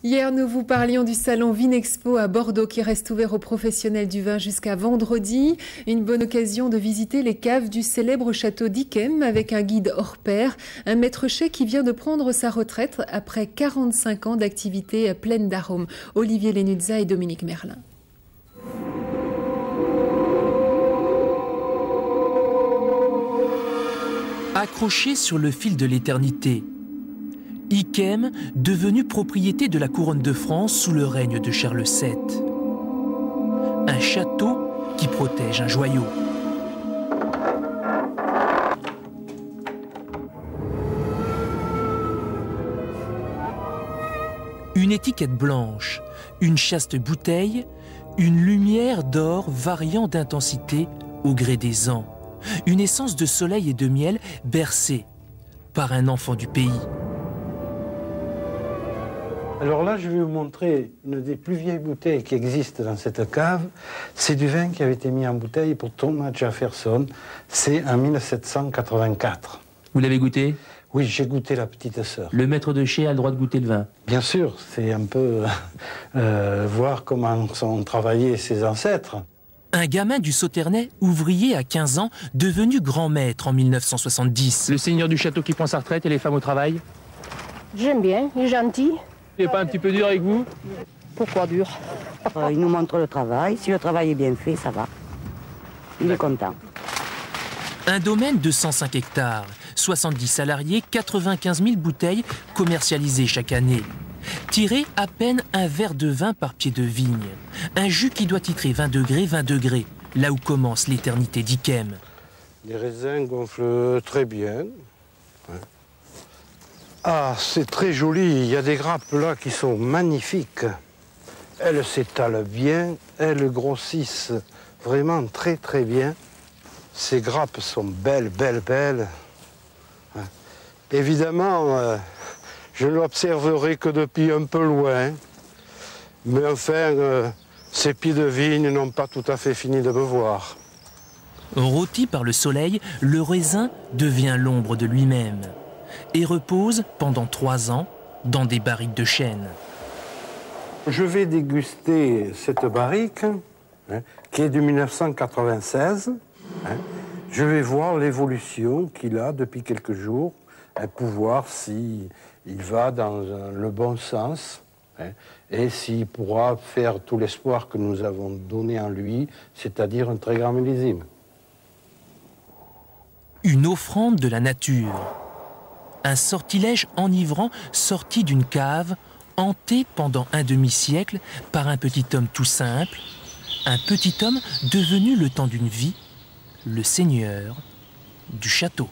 Hier, nous vous parlions du salon Vinexpo à Bordeaux qui reste ouvert aux professionnels du vin jusqu'à vendredi. Une bonne occasion de visiter les caves du célèbre château d'Yquem avec un guide hors pair, un maître-chai qui vient de prendre sa retraite après 45 ans d'activité pleine d'arômes. Olivier Lenuzza et Dominique Merlin. Accroché sur le fil de l'éternité, Yquem, devenu propriété de la couronne de France sous le règne de Charles VII. Un château qui protège un joyau. Une étiquette blanche, une chaste bouteille, une lumière d'or variant d'intensité au gré des ans. Une essence de soleil et de miel bercée par un enfant du pays. Alors là, je vais vous montrer une des plus vieilles bouteilles qui existent dans cette cave. C'est du vin qui avait été mis en bouteille pour Thomas Jefferson. C'est en 1784. Vous l'avez goûté? Oui, j'ai goûté la petite sœur. Le maître de chai a le droit de goûter le vin? Bien sûr, c'est un peu voir comment ont travaillé ses ancêtres. Un gamin du Sauternais, ouvrier à 15 ans, devenu grand maître en 1970. Le seigneur du château qui prend sa retraite et les femmes au travail? J'aime bien, il est gentil. Il n'est pas un petit peu dur avec vous? Pourquoi dur? Il nous montre le travail. Si le travail est bien fait, ça va. Il est content. Un domaine de 105 hectares, 70 salariés, 95 000 bouteilles commercialisées chaque année. Tirer à peine un verre de vin par pied de vigne. Un jus qui doit titrer 20 degrés, là où commence l'éternité d'Yquem. Les raisins gonflent très bien. Ah, c'est très joli. Il y a des grappes là qui sont magnifiques. Elles s'étalent bien, elles grossissent vraiment très très bien. Ces grappes sont belles, belles, belles. Évidemment, je ne l'observerai que depuis un peu loin. Mais enfin, ces pieds de vigne n'ont pas tout à fait fini de me voir. Rôti par le soleil, le raisin devient l'ombre de lui-même et repose pendant 3 ans dans des barriques de chêne. Je vais déguster cette barrique, qui est de 1996. Je vais voir l'évolution qu'il a depuis quelques jours, pour voir s'il va dans le bon sens et s'il pourra faire tout l'espoir que nous avons donné en lui, c'est-à-dire un très grand millésime. Une offrande de la nature. Un sortilège enivrant sorti d'une cave, hanté pendant un demi-siècle par un petit homme tout simple, un petit homme devenu le temps d'une vie, le seigneur du château.